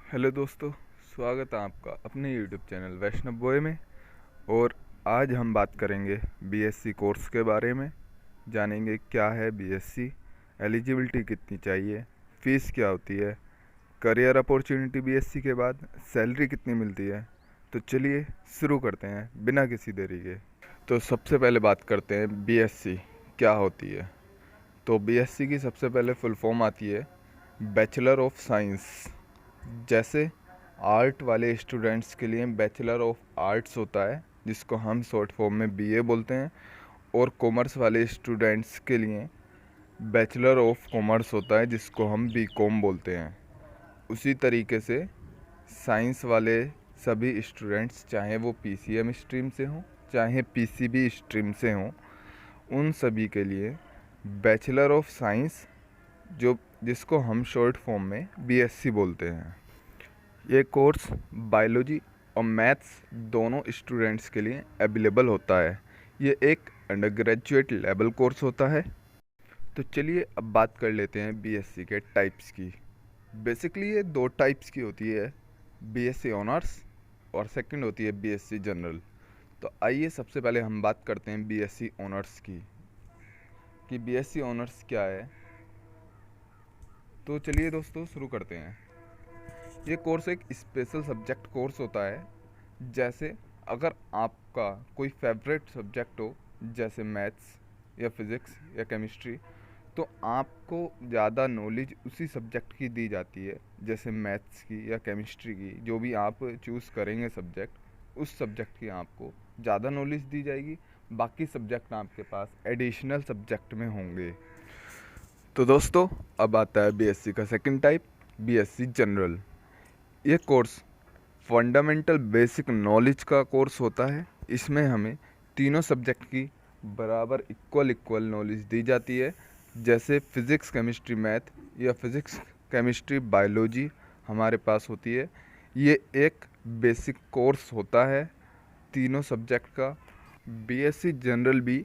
Hello दोस्तों, स्वागत है आपका अपने यूट्यूब चैनल वैष्णव बॉय में। और आज हम बात करेंगे बीएससी कोर्स के बारे में। जानेंगे क्या है बीएससी, एलिजिबिलिटी कितनी चाहिए, फ़ीस क्या होती है, करियर अपॉर्चुनिटी बीएससी के बाद, सैलरी कितनी मिलती है। तो चलिए शुरू करते हैं बिना किसी देरी के। तो सबसे पहले बात करते हैं बीएससी क्या होती है। तो बीएससी की सबसे पहले फुल फॉर्म आती है बैचलर ऑफ साइंस। जैसे आर्ट वाले स्टूडेंट्स के लिए बैचलर ऑफ आर्ट्स होता है, जिसको हम शॉर्ट फॉर्म में बीए बोलते हैं, और कॉमर्स वाले स्टूडेंट्स के लिए बैचलर ऑफ कॉमर्स होता है, जिसको हम बीकॉम बोलते हैं। उसी तरीके से साइंस वाले सभी स्टूडेंट्स, चाहे वो पीसीएम स्ट्रीम से हों चाहे पीसीबी स्ट्रीम से हों, उन सभी के लिए बैचलर ऑफ साइंस, जो जिसको हम शॉर्ट फॉर्म में बीएससी बोलते हैं। ये कोर्स बायोलॉजी और मैथ्स दोनों स्टूडेंट्स के लिए अवेलेबल होता है। ये एक अंडर ग्रेजुएट लेवल कोर्स होता है। तो चलिए अब बात कर लेते हैं बीएससी के टाइप्स की। बेसिकली ये दो टाइप्स की होती है, बीएससी ऑनर्स और सेकंड होती है बीएससी जनरल। तो आइए सबसे पहले हम बात करते हैं बीएससी ऑनर्स की, कि बीएससी ऑनर्स क्या है। तो चलिए दोस्तों शुरू करते हैं। ये कोर्स एक स्पेशल सब्जेक्ट कोर्स होता है। जैसे अगर आपका कोई फेवरेट सब्जेक्ट हो, जैसे मैथ्स या फिज़िक्स या केमिस्ट्री, तो आपको ज़्यादा नॉलेज उसी सब्जेक्ट की दी जाती है। जैसे मैथ्स की या केमिस्ट्री की, जो भी आप चूज़ करेंगे सब्जेक्ट, उस सब्जेक्ट की आपको ज़्यादा नॉलेज दी जाएगी। बाकी सब्जेक्ट आपके पास एडिशनल सब्जेक्ट में होंगे। तो दोस्तों अब आता है बीएससी का सेकंड टाइप, बीएससी जनरल। ये कोर्स फंडामेंटल बेसिक नॉलेज का कोर्स होता है। इसमें हमें तीनों सब्जेक्ट की बराबर इक्वल नॉलेज दी जाती है। जैसे फिज़िक्स केमिस्ट्री मैथ या फिज़िक्स केमिस्ट्री बायोलॉजी हमारे पास होती है। ये एक बेसिक कोर्स होता है तीनों सब्जेक्ट का। बीएससी जनरल भी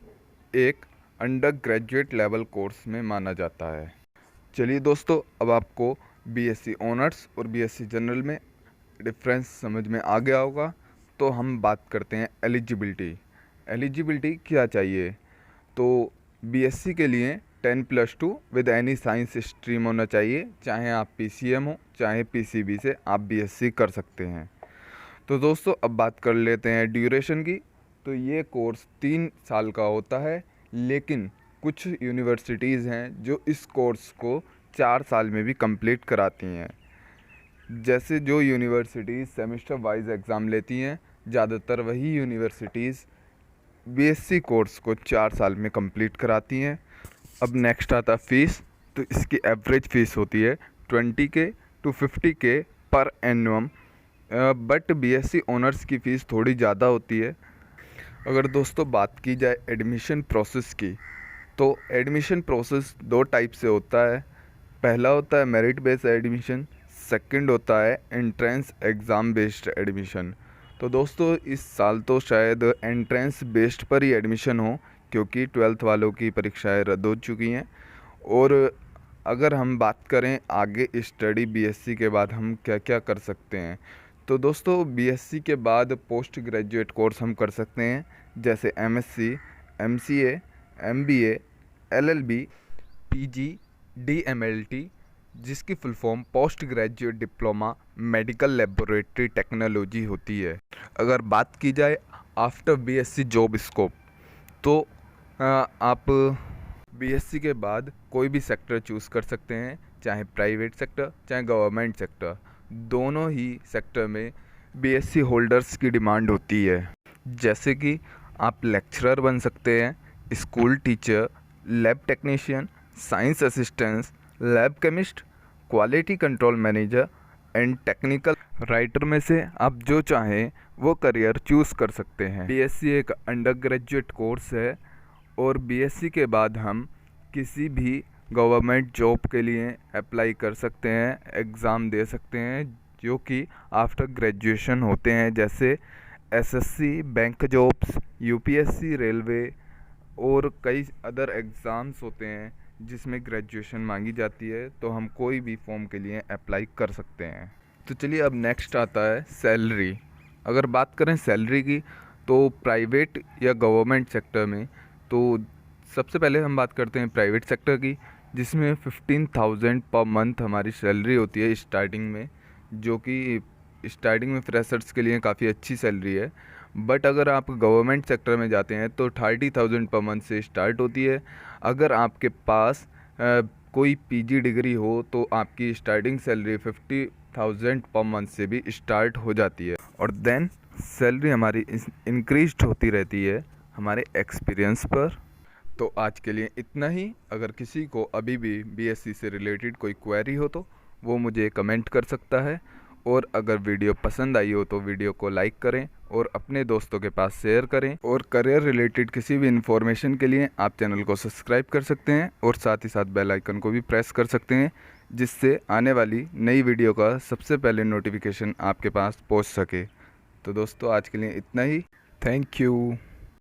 एक अंडर ग्रेजुएट लेवल कोर्स में माना जाता है। चलिए दोस्तों, अब आपको बीएससी ऑनर्स और बीएससी जनरल में डिफरेंस समझ में आ गया होगा। तो हम बात करते हैं एलिजिबिलिटी। एलिजिबिलिटी क्या चाहिए। तो बीएससी के लिए 10+2 विद एनी साइंस स्ट्रीम होना चाहिए। चाहे आप पीसीएम हो चाहे पीसीबी से आप बीएससी कर सकते हैं। तो दोस्तों अब बात कर लेते हैं ड्यूरेशन की। तो ये कोर्स 3 साल का होता है, लेकिन कुछ यूनिवर्सिटीज़ हैं जो इस कोर्स को 4 साल में भी कंप्लीट कराती हैं। जैसे जो यूनिवर्सिटीज़ सेमेस्टर वाइज एग्ज़ाम लेती हैं, ज़्यादातर वही यूनिवर्सिटीज़ बीएससी कोर्स को 4 साल में कंप्लीट कराती हैं। अब नेक्स्ट आता फ़ीस। तो इसकी एवरेज फ़ीस होती है 20K to 50K पर एनुअम। बट बीएससी ऑनर्स की फ़ीस थोड़ी ज़्यादा होती है। अगर दोस्तों बात की जाए एडमिशन प्रोसेस की, तो एडमिशन प्रोसेस 2 टाइप से होता है। पहला होता है मेरिट बेस्ड एडमिशन, सेकंड होता है एंट्रेंस एग्ज़ाम बेस्ड एडमिशन। तो दोस्तों इस साल तो शायद एंट्रेंस बेस्ड पर ही एडमिशन हो, क्योंकि 12th वालों की परीक्षाएं रद्द हो चुकी हैं। और अगर हम बात करें आगे स्टडी बीएससी के बाद हम क्या क्या कर सकते हैं, तो दोस्तों बीएससी के बाद पोस्ट ग्रेजुएट कोर्स हम कर सकते हैं। जैसे MSc, MCA, MBA, LLB, PG, DMLT, जिसकी full form post graduate diploma medical laboratory technology होती है। अगर बात की जाए आफ्टर बीएससी जॉब स्कोप, तो आप बीएससी के बाद कोई भी सेक्टर चूज़ कर सकते हैं, चाहे प्राइवेट सेक्टर चाहे गवर्नमेंट सेक्टर। दोनों ही सेक्टर में बीएससी होल्डर्स की डिमांड होती है। जैसे कि आप लेक्चरर बन सकते हैं, school teacher, lab technician, science assistant, lab chemist, quality control manager and technical writer में से आप जो चाहें वो करियर चूज़ कर सकते हैं। बीएससी एक अंडर ग्रेजुएट कोर्स है, और बीएससी के बाद हम किसी भी गवर्नमेंट जॉब के लिए अप्लाई कर सकते हैं, एग्ज़ाम दे सकते हैं, जो कि आफ्टर ग्रेजुएशन होते हैं। जैसे SSC, bank jobs, UPSC, railway और कई अदर एग्ज़ाम्स होते हैं जिसमें ग्रेजुएशन मांगी जाती है। तो हम कोई भी फॉर्म के लिए अप्लाई कर सकते हैं। तो चलिए अब नेक्स्ट आता है सैलरी। अगर बात करें सैलरी की, तो प्राइवेट या गवर्नमेंट सेक्टर में, तो सबसे पहले हम बात करते हैं प्राइवेट सेक्टर की, जिसमें 15,000 पर मंथ हमारी सैलरी होती है स्टार्टिंग में, जो कि स्टार्टिंग में फ्रेशर्स के लिए काफ़ी अच्छी सैलरी है। बट अगर आप गवर्नमेंट सेक्टर में जाते हैं तो 30,000 पर मंथ से स्टार्ट होती है। अगर आपके पास कोई पीजी डिग्री हो तो आपकी स्टार्टिंग सैलरी 50,000 पर मंथ से भी स्टार्ट हो जाती है, और देन सैलरी हमारी इंक्रीज होती रहती है हमारे एक्सपीरियंस पर। तो आज के लिए इतना ही। अगर किसी को अभी भी बीएससी से रिलेटेड कोई क्वेरी हो तो वो मुझे कमेंट कर सकता है, और अगर वीडियो पसंद आई हो तो वीडियो को लाइक करें और अपने दोस्तों के पास शेयर करें। और करियर रिलेटेड किसी भी इन्फॉर्मेशन के लिए आप चैनल को सब्सक्राइब कर सकते हैं, और साथ ही साथ बेल आइकन को भी प्रेस कर सकते हैं, जिससे आने वाली नई वीडियो का सबसे पहले नोटिफिकेशन आपके पास पहुंच सके। तो दोस्तों आज के लिए इतना ही। Thank you.